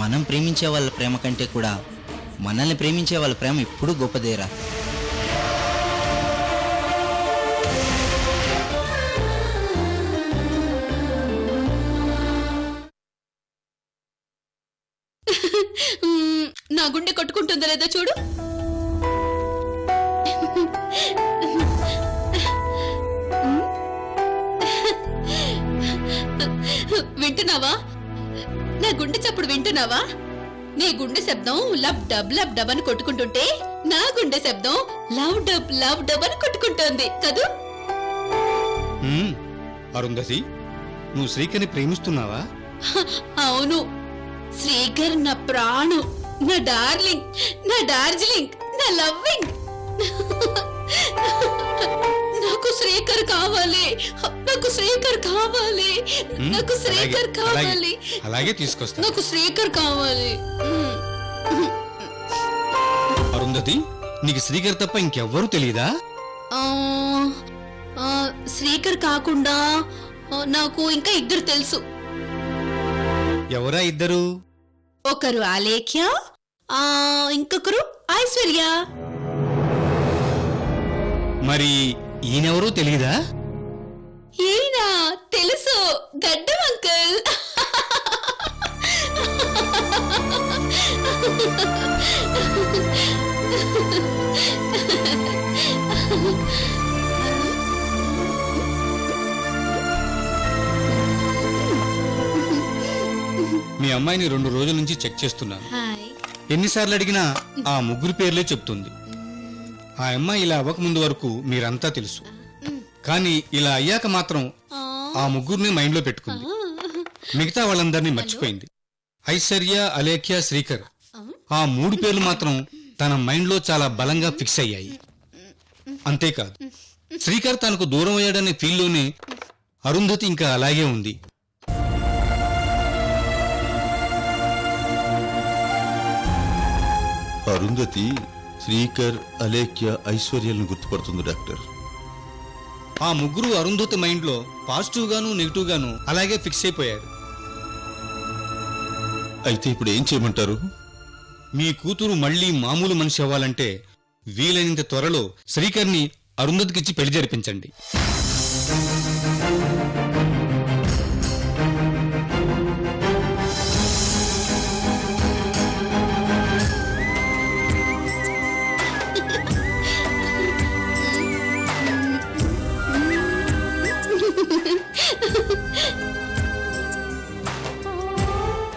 మనం ప్రేమించే వాళ్ళ ప్రేమ కంటే కూడా మనల్ని ప్రేమించే వాళ్ళ ప్రేమ ఎప్పుడూ గొప్పదేరా. నా గుండె కొట్టుకుంటుందో లేదో చూడు. వింటున్నావా? నా గుండె చప్పుడు వింటున్నావా? నీ గుండె శబ్దం లబ్ డబ్ అని కొట్టుకుంటుంటే నా గుండె శబ్దం లవ్ డబ్ అని కొట్టుకుంటోంది కదూ? అరుంధతి, నువ్వు శ్రీకర్ని ప్రేమిస్తున్నావా? అవును, శ్రీకర్ నా ప్రాణం, నా డార్లింగ్, నా డార్జిలింగ్, నా లవ్వింగ్. నాకు శ్రీకర్ కావాలి, నాకు శ్రీకర్ కావాలి, నాకు శ్రీకర్ కావాలి. అలాగే తీసుకొస్తా. నాకు శ్రీకర్ కావాలి. అరుంధతి, నీకు శ్రీకర్ తప్ప ఇంకెవ్వరూ తెలియదా? శ్రీకర్ కాకుండా నాకు ఇంకా ఇద్దరు తెలుసు. ఎవరా ఇద్దరు? ఒకరు ఆలేఖ్య, ఇంకొకరు ఐశ్వర్య. మరి ఈయనెవరూ తెలియదా? ఈయన తెలుసు, గడ్డం అంకుల్. మీ అమ్మాయిని 2 రోజుల నుంచి చెక్ చేస్తున్నాను. ఎన్నిసార్లు అడిగినా ఆ ముగ్గురు పేర్లే చెప్తుంది. ఆ అమ్మాయి ఇలా అవ్వకముందు వరకు మీరంతా తెలుసు, కానీ ఇలా అయ్యాక మాత్రం ఆ ముగ్గురిని మైండ్లో పెట్టుకుంది. మిగతా వాళ్ళందరినీ మర్చిపోయింది. ఐశ్వర్య, అలేఖ్య, శ్రీకర్, ఆ 3 పేర్లు మాత్రం తన మైండ్లో చాలా బలంగా ఫిక్స్ అయ్యాయి. అంతేకాదు, శ్రీకర్ తనకు దూరం అయ్యాడనే ఫీల్లోనే అరుంధతి ఇంకా అలాగే ఉంది. అరుంధతి శ్రీకర్, అలేఖ్య, ఐశ్వర్యలను గుర్తుపడుతుంది డాక్టర్. ఆ ముగ్గురు అరుంధతి మైండ్లో పాజిటివ్ గాను నెగిటివ్ గాను అలాగే ఫిక్స్ అయిపోయారు. అయితే ఇప్పుడు ఏం చేయమంటారు? మీ కూతురు మళ్లీ మామూలు మనిషి అవ్వాలంటే వీలైనంత త్వరలో శ్రీకర్ని అరుంధతికిచ్చి పెళ్లి జరిపించండి.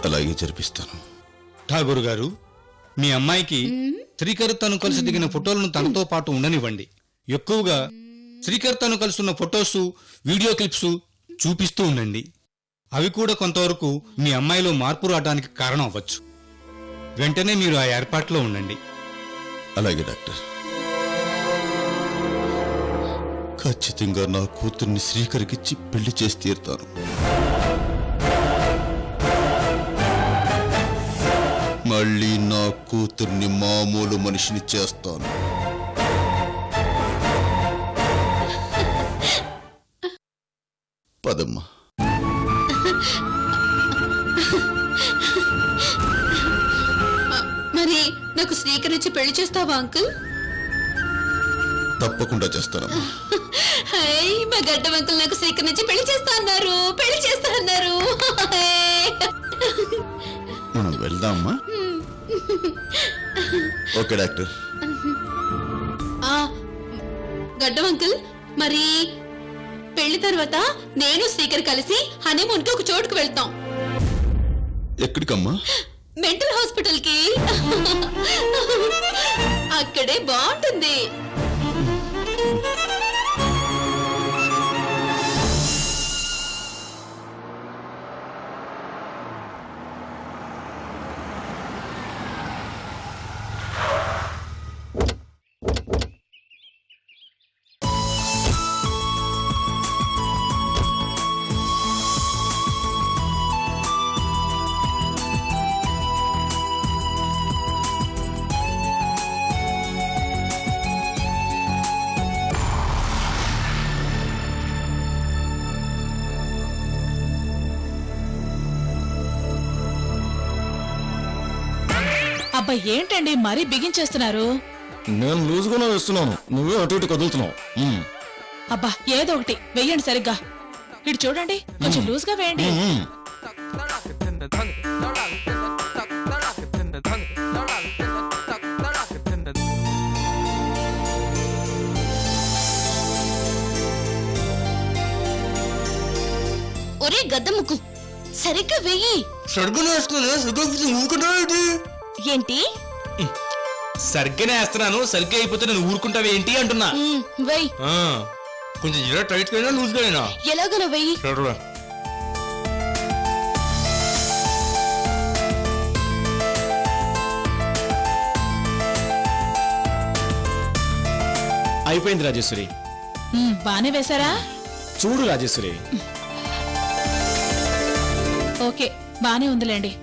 అలాగే జరిపిస్తాను. ఠాగూర్ గారు, మీ అమ్మాయికి శ్రీకర్ తను కలిసి దిగిన ఫోటోలను తనతో పాటు ఉండనివ్వండి. ఎక్కువగా శ్రీకర్ తను కలుసున్న ఫొటోస్, వీడియో క్లిప్స్ చూపిస్తూ ఉండండి. అవి కూడా కొంతవరకు మీ అమ్మాయిలో మార్పు రావడానికి కారణం అవ్వచ్చు. వెంటనే మీరు ఆ ఏర్పాట్లో ఉండండి. అలాగే డాక్టర్. ఖచ్చితంగా నా కూతుర్ని శ్రీకర్కిచ్చి పెళ్లి చేసి తీరుతాను. మళ్ళీ నా కూతుర్ని మామూలు మనిషిని చేస్తాను. పదమ్మా. మరి నాకు శ్రీకర్ ఇచ్చి పెళ్లి చేస్తావా అంకుల్? తప్పకుండా చేస్తానమ్మా. మా గడ్డం అంకుల్ నాకు శ్రీకర్ ఇచ్చి పెళ్లి చేస్తా అన్నారు, పెళ్లి చేస్తా అన్నారు. మనం వెళ్దామమ్మా. Okay doctor. గడ్డం అంకుల్, మరి పెళ్లి తర్వాత నేను శ్రీకర్ కలిసి హనీమూన్ కి ఒక చోటుకు వెళ్తాం. ఎక్కడికమ్మా? మెంటల్ హాస్పిటల్ కి. అక్కడే బాగుంటుంది. అబ్బా ఏంటండి మరీ బిగించేస్తున్నారు? నేను లూజుగానే వేస్తున్నాను, నువ్వే అటు ఇటు కదులుతున్నావు. అబ్బా ఏదో ఒకటి వెయ్యండి సరిగ్గా. ఇటు చూడండి, కొంచెం లూజ్ గా వేయండి. ఒరే గద్దముక్కు, సరిగ్గా వెయ్యి. ఏంటి? సరిగ్గానే వేస్తున్నాను, సరిగ్గా అయిపోతే నేను ఊరుకుంటావు ఏంటి అంటున్నా. వెయ్యి. కొంచెం ఇలా టైట్ గా లూజ్ గా ఎలాగనో వెయ్యి. అయిపోయింది రాజేశ్వరి. బానే వేశారా? చూడు రాజేశ్వరి. ఓకే బానే ఉందిలేండి.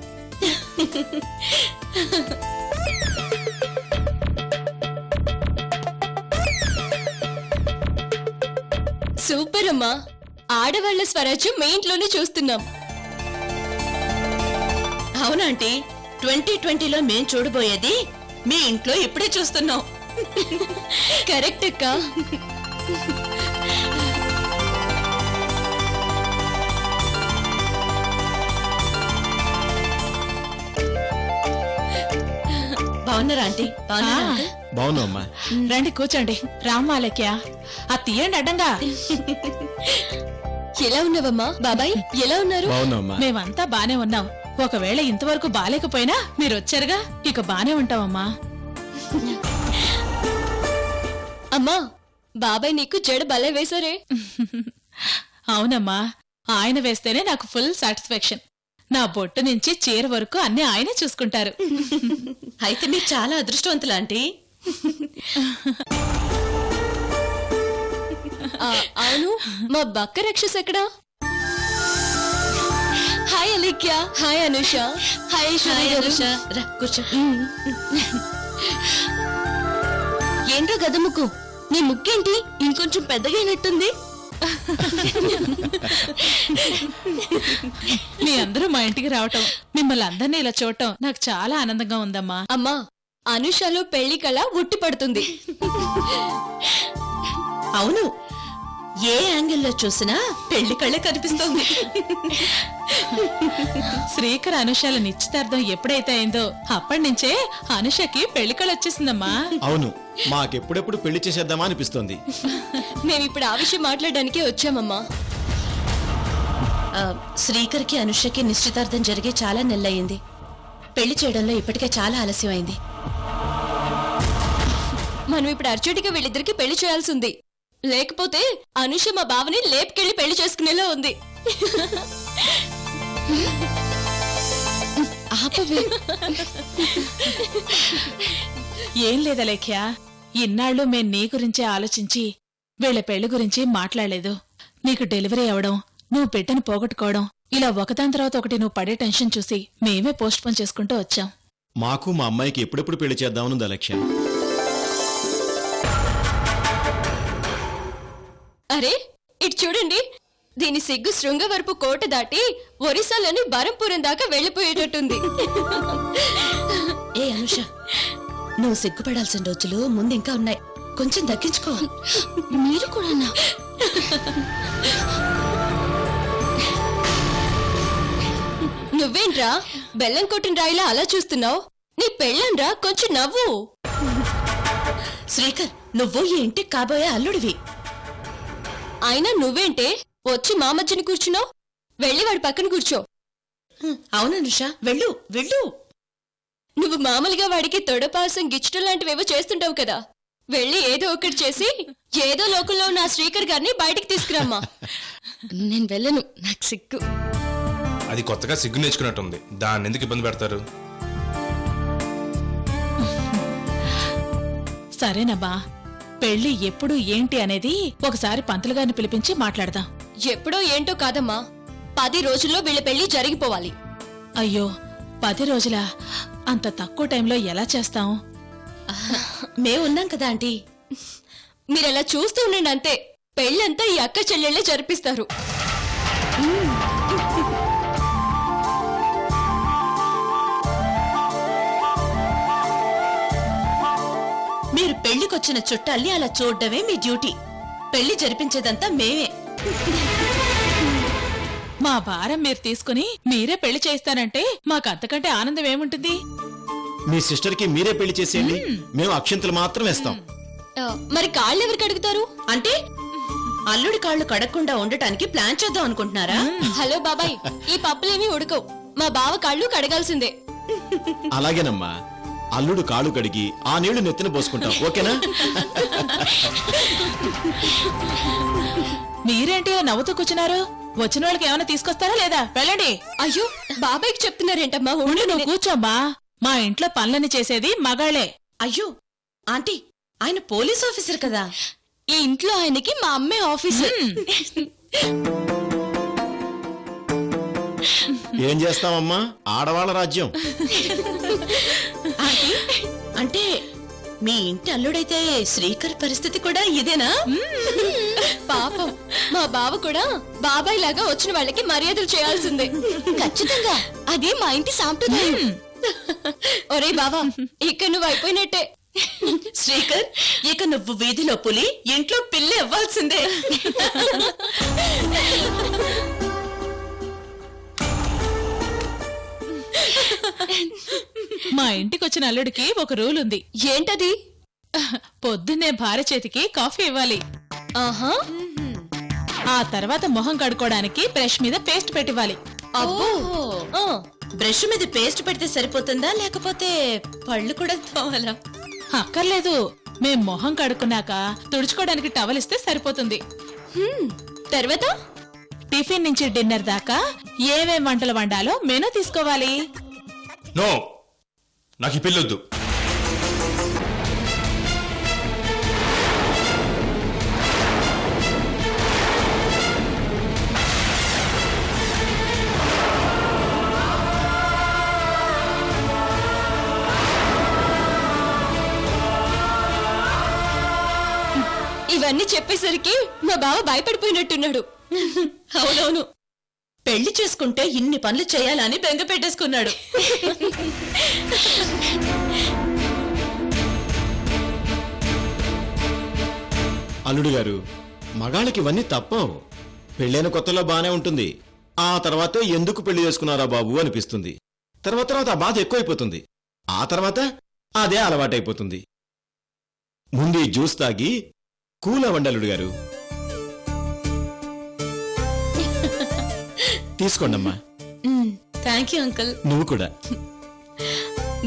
సూపర్ అమ్మా, ఆడవాళ్ల స్వరాజ్యం మీ ఇంట్లోనే చూస్తున్నాం. అవునంటీ, 2020లో మేం చూడబోయేది మీ ఇంట్లో ఇప్పుడే చూస్తున్నాం. కరెక్ట్ అక్క. బాగున్నారా ఆంటీ? బాగున్నా అమ్మా. రండి కూర్చోండి. రామ్మాలక్య ఆ తీయండి అడ్డంగా. ఎలా ఉన్నావమ్మా? బాబాయ్ ఎలా ఉన్నారు? బాగున్నా అమ్మా. మేమంతా బానే ఉన్నాం. ఒకవేళ ఇంతవరకు బాలేకపోయినా మీరు వచ్చారుగా, ఇక బానే ఉంటామమ్మా. అమ్మా, బాబాయ్ నీకు జడ భలే వేశారే. అవునమ్మా, ఆయన వేస్తేనే నాకు ఫుల్ సాటిస్ఫాక్షన్. నా బొట్టు నుంచి చీర వరకు అన్ని ఆయనే చూసుకుంటారు. అయితే మీరు చాలా అదృష్టవంతులు ఆంటీ. అవును, మా బక్క రక్షస్ ఎక్కడా? Hi Alikya. Hi Anusha. Hi Anusha. రా కూర్చో. ఏంటో గదముక్కు, నీ ముక్కేంటి ఇంకొంచెం పెద్దగా అయినట్టుంది? మీ అందరూ మా ఇంటికి రావటం, మిమ్మల్ని అందరినీ ఇలా చూడటం నాకు చాలా ఆనందంగా ఉందమ్మా. అమ్మా, అనుషలో పెళ్లి కళ ఉట్టి పడుతుంది. అవును, ఏ యాంగిల్లో చూసినా పెళ్లి కళ కనిపిస్తోంది. శ్రీకర్ అనుషాల నిశ్చితార్థం ఎప్పుడైతే అయిందో అప్పటి నుంచే అనుషకి పెళ్లి కళ వచ్చేసిందమ్మా. అవును, మాకెప్పుడెప్పుడు పెళ్లి చేసేద్దామా అనిపిస్తోంది. మేమిప్పుడు ఆ విషయం మాట్లాడడానికే వచ్చామమ్మా. శ్రీకర్కి అనుషకి నిశ్చితార్థం జరిగి చాలా నెలలయ్యింది. పెళ్లి చేయడంలో ఇప్పటికే చాలా ఆలస్యమైంది. మనం ఇప్పుడు అర్జెంటుగా వీళ్ళిద్దరికి పెళ్లి చేయాల్సి ఉంది. లేకపోతే అనుష మా బావని లేపుకెళ్లి పెళ్లి చేసుకునేలా ఉంది. ఏం లేదా లేఖ్య, ఇన్నాళ్ళు మేం నీ గురించే ఆలోచించి వీళ్ళ పెళ్లి గురించి మాట్లాడలేదు. నీకు డెలివరీ అవడం, నువ్వు బిడ్డను పోగొట్టుకోవడం, ఇలా ఒకదాని తర్వాత ఒకటి నువ్వు పడే టెన్షన్ చూసి మేమే పోస్ట్ పోన్ చేసుకుంటూ వచ్చాం. మాకు మా అమ్మాయికి ఎప్పుడెప్పుడు పెళ్లి చేద్దామనుంది లక్ష్యం. అరే ఇటు చూడండి, దీని సిగ్గు శృంగవరపు కోట దాటి ఒరిస్సాలోని బరంపురం దాకా వెళ్లిపోయేటట్టుంది. ఏ అనుష, నువ్వు సిగ్గుపడాల్సిన రోజులు ముందు ఇంకా ఉన్నాయి, కొంచెం దక్కించుకో. మీరు కూడా నువ్వేంట్రా బెల్లం కొట్టిన రాయిలా అలా చూస్తున్నావు? నీ పెళ్ళండ్రా, కొంచెం నవ్వు. శ్రీకర్, నువ్వు ఈ ఇంటికి కాబోయే అల్లుడివి. అయినా నువ్వేంటే వచ్చి మా మధ్యని కూర్చున్నావు? వెళ్ళి వాడి పక్కన కూర్చో. అవుననుష, వెళ్ళు వెళ్ళు. నువ్వు మామూలుగా వాడికి తొడపాసం గిచ్చటం లాంటివేవో చేస్తుంటావు కదా, వెళ్ళి ఏదో ఒకటి చేసి ఏదో లోకంలో ఉన్న శ్రీకర్ గారిని బయటికి తీసుకురామ్మా. నేను వెళ్ళను, నాకు సిగ్గు. అది కొత్తగా సిగ్గు నేర్చుకున్నట్టుంది, దాన్ని ఎందుకు ఇబ్బంది పెడతారు? సరేనమ్మా, పెళ్లి ఎప్పుడు ఏంటి అనేది ఒకసారి పంతులు గారిని పిలిపించి మాట్లాడదాం. ఎప్పుడో ఏంటో కాదమ్మా, 10 రోజుల్లో వీళ్ళ పెళ్లి జరిగిపోవాలి. అయ్యో 10 రోజులా? అంత తక్కువ టైంలో ఎలా చేస్తాం? మేమున్నాం కదా ఆంటీ, మీరలా చూస్తూ ఉండండి అంతే. పెళ్ళంతా ఈ అక్క చెల్లెళ్ళే జరిపిస్తారు. మీరు పెళ్లికొచ్చిన చుట్టాల్ని అలా చూడడమే మీ డ్యూటీ. పెళ్లి జరిపించేదంతా మేమే. మా భారం మీరు తీసుకుని మీరే పెళ్లి చేస్తానంటే మాకు అంతకంటే ఆనందం ఏముంటుంది? మీ సిస్టర్ కి మీరే పెళ్లి చేసేయండి, మేము అక్షంతలు మాత్రం వేస్తాం. మరి కాళ్ళు ఎవరికి అడుగుతారు? అంటే అల్లుడి కాళ్ళు కడగకుండా ఉండటానికి ప్లాన్ చేద్దాం అనుకుంటున్నారా? హలో బాబాయ్, ఈ పప్పులేమీ ఉడకవు. మా బావ కాళ్ళు కడగాల్సిందే. అలాగేనమ్మా, అల్లుడు కాళ్ళు కడిగి ఆ నీళ్లు నెత్తిన పోసుకుంటాం, ఓకేనా? మీరేంటి నవ్వుతూ కూర్చున్నారు? వచ్చిన వాళ్ళకి ఏమైనా తీసుకొస్తారా లేదా? వెళ్ళండి. అయ్యో, బాబాయ్కి చెప్తున్నారేంటమ్మా? ఉండు, నువ్వు కూర్చోమ్మా. మా ఇంట్లో పనులని చేసేది మగాళ్లే. అయ్యో ఆంటీ, ఆయన పోలీస్ ఆఫీసర్ కదా. ఈ ఇంట్లో ఆయనకి మా అమ్మే ఆఫీసర్. ఏం చేస్తామమ్మా, ఆడవాళ్ళ రాజ్యం. ఆంటీ, అంటే మీ ఇంటి అల్లుడైతే శ్రీకర్ పరిస్థితి కూడా ఇదేనా? పాపం, మా బావ కూడా బాబాయ్ లాగా వచ్చిన వాళ్ళకి మర్యాదలు చేయాల్సిందే. ఖచ్చితంగా, అది మా ఇంటి సాంప్రదాయం. ఒరే బావా, ఇక నువ్వు అయిపోయినట్టే. శ్రీకర్, ఇక నువ్వు వీధిలో పులి, ఇంట్లో పిల్లి అవ్వాల్సిందే. మా ఇంటికి వచ్చిన అల్లుడికి ఒక రూల్ ఉంది. ఏంటది? పొద్దున్నే భార్య చేతికి కాఫీ ఇవ్వాలి. ఆహా, ఆ తర్వాత మొహం కడుక్కోవడానికి బ్రష్ మీద పేస్ట్ పెట్టివ్వాలి. అబ్బో, బ్రష్ మీద పేస్ట్ పెడితే సరిపోతుందా, లేకపోతే పళ్ళు కూడా తోవాలా? అక్కర్లేదు, మేం మొహం కడుక్కున్నాక తుడుచుకోవడానికి టవల్ ఇస్తే సరిపోతుంది. తర్వాత టిఫిన్ నుంచి డిన్నర్ దాకా ఏమేం వంటలు వండాలో మెనూ తీసుకోవాలి. నో, నాకు ఈ పెళ్ళొద్దు. ఇవన్నీ చెప్పేసరికి మా బావ భయపడిపోయినట్టున్నాడు. అవునవును, పెళ్లి చేసుకుంటే ఇన్ని పనులు చేయాలని బెంగ పెట్టేసుకున్నాడు. అల్లుడు గారు, మగాళ్ళకి ఇవన్నీ తప్పవు. పెళ్ళైన కొత్తలో బానే ఉంటుంది, ఆ తర్వాతే ఎందుకు పెళ్లి చేసుకున్నారా బాబు అనిపిస్తుంది. తర్వాత ఆ బాధ ఎక్కువైపోతుంది, ఆ తర్వాత అదే అలవాటైపోతుంది. ముందు ఈ జ్యూస్ తాగి కూల్ అవ్వండి అల్లుడు గారు. తీసుకోండమ్మా. Thank you uncle. నువ్వు కూడా.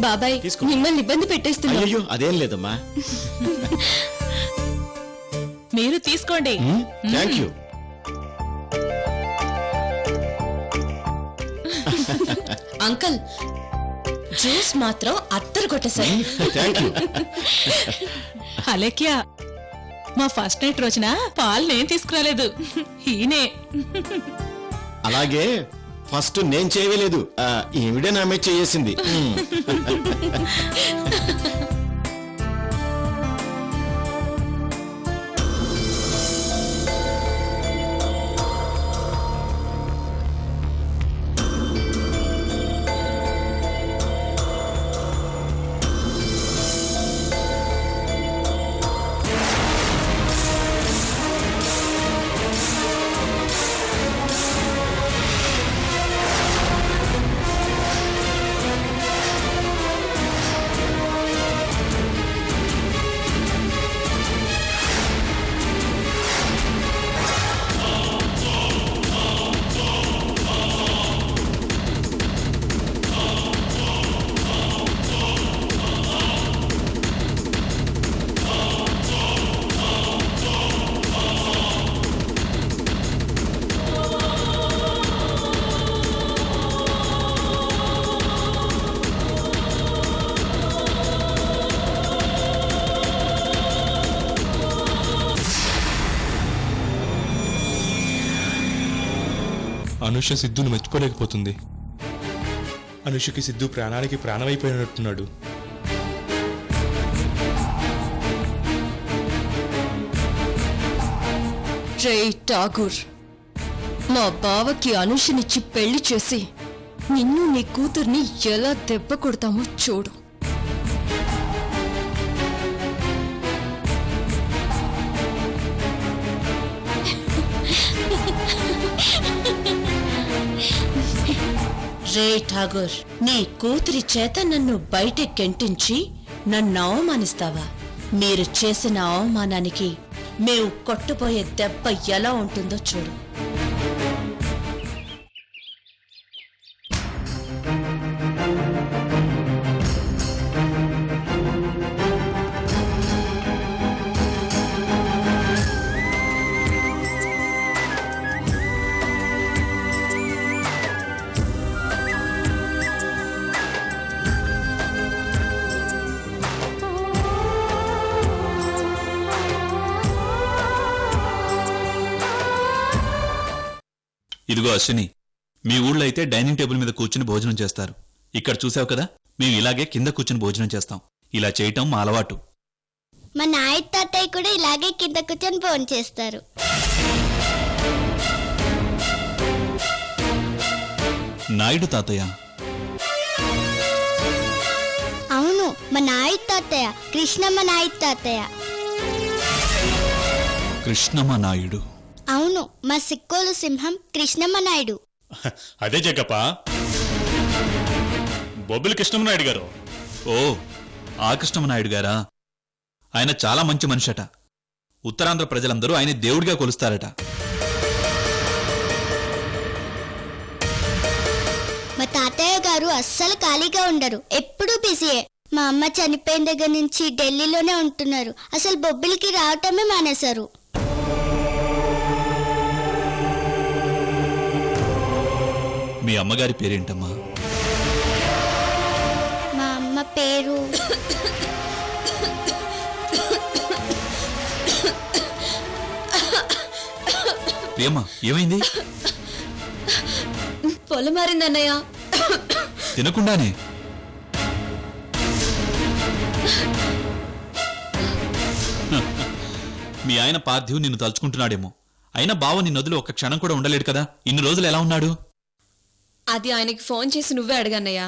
బాబాయ్, తీసుకో. మిమ్మల్ని ఇబ్బంది పెట్టేస్తున్నా. అయ్యో అదేం లేదమ్మా. మీరు తీసుకోండి. Thank you. అంకుల్, జ్యూస్ మాత్రం అత్తరు కొట్టేశారు. Thank you. అలెక్యా, మా ఫస్ట్ నైట్ రోజున పాలు నేను తీసుకురాలేదు, ఈయనే. అలాగే ఫస్ట్ నేను చేయలేదు, ఈవిడే నా మీద చేసింది. అనుష సిద్ధును మెచ్చుకోలేకపోతుంది. అనుషకి సిద్ధు ప్రాణానికి ప్రాణమైపోయినట్టున్నాడు. రే ఠాగూర్, మా బావకి అనుషనిచ్చి పెళ్లి చేసి నిన్ను నీ కూతుర్ని ఎలా దెబ్బ కొడతామో చూడు. రే ఠాగూర్, నీ కూతురి చేత నన్ను బయటికి గెంటించి నన్ను అవమానిస్తావా? మీరు చేసిన అవమానానికి మేము కొట్టుపోయే దెబ్బ ఎలా ఉంటుందో చూడు. ఇదిగో అశ్విని, మీ ఊళ్ళో అయితే డైనింగ్ టేబుల్ మీద కూర్చుని భోజనం చేస్తారు. ఇక్కడ చూసావు కదా, మేము ఇలాగే కింద కూర్చుని భోజనం చేస్తాం. ఇలా చేయటం మా అలవాటు. మా నాయ తాతయ్య కూడా ఇలాగే కింద కూర్చొని ఫోన్ చేస్తారు. నాయుడు తాతయ్య? అవును, మా నాయ తాతయ్య కృష్ణమ్మ నాయ తాతయ్య. కృష్ణమ్మ నాయుడు? అవును, మా సిక్కోలు సింహం కృష్ణమ్మ నాయుడు. అదే జగ్గప్ప, బొబ్బిలి కృష్ణమనాయుడు గారు. ఓ, ఆ కృష్ణమ్మ నాయుడు గారా? ఆయన చాలా మంచి మనిషట. ఉత్తరాంధ్ర ప్రజలందరూ ఆయన దేవుడిగా కొలుస్తారట. మా తాతయ్య గారు అస్సలు ఖాళీగా ఉండరు, ఎప్పుడూ బిజీయే. మా అమ్మ చనిపోయిన దగ్గర నుంచి ఢిల్లీలోనే ఉంటున్నారు. అసలు బొబ్బిలికి రావటమే మానేశారు. మీ అమ్మగారి పేరేంటమ్మా? మా అమ్మ పేరు ప్రియమ్మ, ఏమైంది? పొలం మారిందన్నయ్య. తినకుండానే? మీ ఆయన పార్థివ్ నిన్ను తలుచుకుంటున్నాడేమో. అయినా బావ నిన్ను వదిలి ఒక్క క్షణం కూడా ఉండలేడు కదా. ఇన్ని రోజులు ఎలా ఉన్నాడు? అది ఆయనకి ఫోన్ చేసి నువ్వే అడగన్నయ్యా.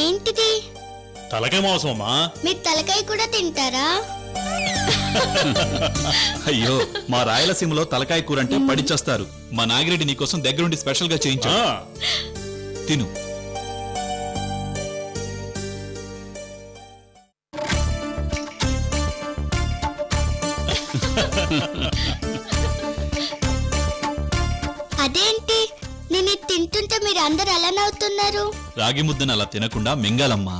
ఏంటిది? తలకాయ మాంసం అమ్మా. మీరు తలకాయ కూడా తింటారా? అయ్యో, మా రాయలసీమలో తలకాయ కూర అంటే పడిచేస్తారు. మా నాగిరెడ్డి నీకోసం దగ్గరుండి స్పెషల్ గా చేయించా. తిను. అదేంటి, నేను ఇది తింటుంటే మీరు అందరు అలా నవ్వుతున్నారు? రాగి ముద్దను అలా తినకుండా మింగాలమ్మా.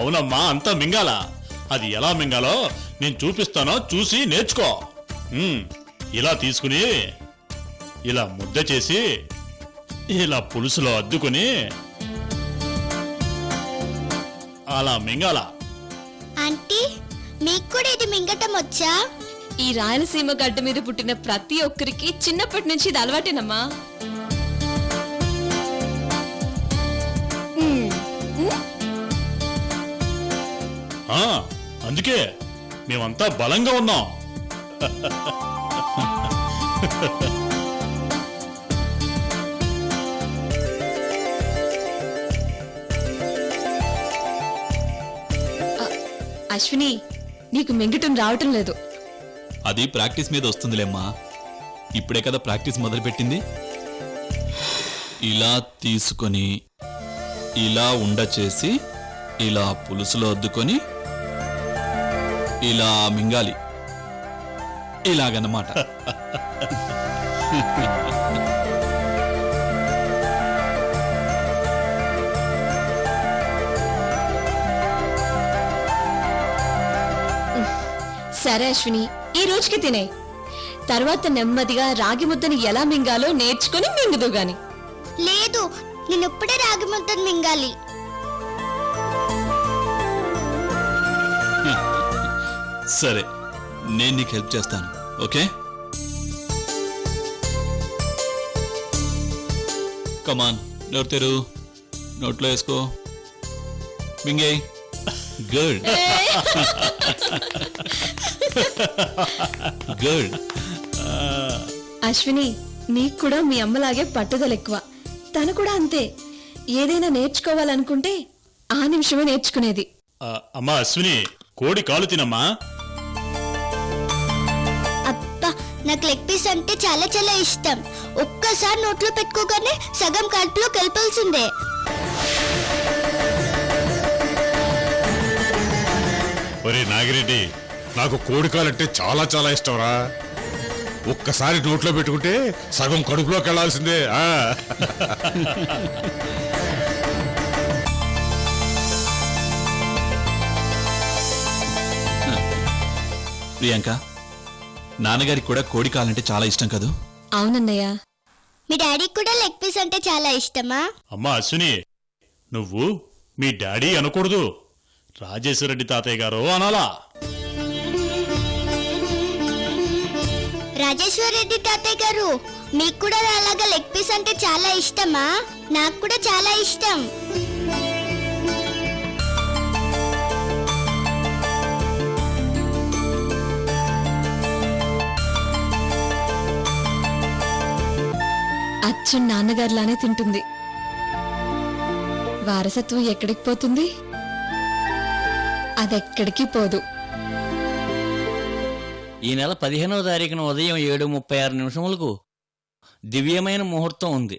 అవునమ్మా, అంతా మింగాల. అది ఎలా మింగాలో నేను చూపిస్తానో, చూసి నేర్చుకో. ఇలా తీసుకుని ఇలా ముద్ద చేసి ఇలా పులుసులో అద్దుకుని అలా మింగాల. ఆంటీ, మీకు కూడా ఇది మింగటం వచ్చా? ఈ రాయలసీమ గడ్డ మీద పుట్టిన ప్రతి ఒక్కరికి చిన్నప్పటి నుంచి ఇది అలవాటేనమ్మా. అందుకే మేమంతా బలంగా ఉన్నాం. అశ్విని, నీకు మింగటం రావటం లేదు. అది ప్రాక్టీస్ మీద వస్తుందిలేమ్మా. ఇప్పుడే కదా ప్రాక్టీస్ మొదలుపెట్టింది. ఇలా తీసుకొని ఇలా ఉండ చేసి ఇలా పులుసులో అద్దుకొని ఇలా మింగాలి. ఇలాగన్నమాట. సరే అశ్విని, ఈ రోజుకి తినే. తర్వాత నెమ్మదిగా రాగి ముద్దని ఎలా మింగాలో నేర్చుకుని మింగుదు గాని. లేదు, నేను ఇప్పుడే రాగి ముద్దను మింగాలి. సరే, నేను నీకు హెల్ప్ చేస్తాను. ఓకే, కమాన్. నోరు తెరు, నోట్లో వేసుకో, మింగేయ్. Good good. అశ్విని, నీకు కూడా మీ అమ్మలాగే పట్టుదల ఎక్కువ. తను కూడా అంతే. ఏదైనా నేర్చుకోవాలనుకుంటే ఆ నిమిషమే నేర్చుకునేది. అమ్మా అశ్విని, కోడి కాలు తినమ్మా. నాకు లెగ్ పీస్ అంటే చాలా చాలా ఇష్టం. ఒక్కసారి నోట్లో పెట్టుకోగానే సగం కడుపులో కలిపాల్సిందే. ఒరే నాగిరెడ్డి, నాకు కోడికాలంటే చాలా చాలా ఇష్టం రా. ఒక్కసారి నోట్లో పెట్టుకుంటే సగం కడుపులోకి వెళ్లాల్సిందే. ప్రియాంక, నాన్నగారికి కూడా కోడి కాలంటే చాలా ఇష్టం కదూ? అవునన్నయ్య. మీ డాడీకి కూడా లెగ్ పీస్ అంటే చాలా ఇష్టమా? అమ్మా అశ్విని, నువ్వు మీ డాడీ అనకూడదు, రాజేశ్వరరెడ్డి తాతయ్య గారు అనాలా. రాజేశ్వరరెడ్డి తాతయ్య గారు, మీకు కూడా అలాగా లెగ్ పీస్ అంటే చాలా ఇష్టమా? నాకు కూడా చాలా ఇష్టం. అచ్చు నాన్నగారిలానే తింటుంది. వారసత్వం ఎక్కడికి పోతుంది? అదెక్కడికి పోదు. ఈ నెల 15వ తారీఖున ఉదయం 7:36 దివ్యమైన ముహూర్తం ఉంది.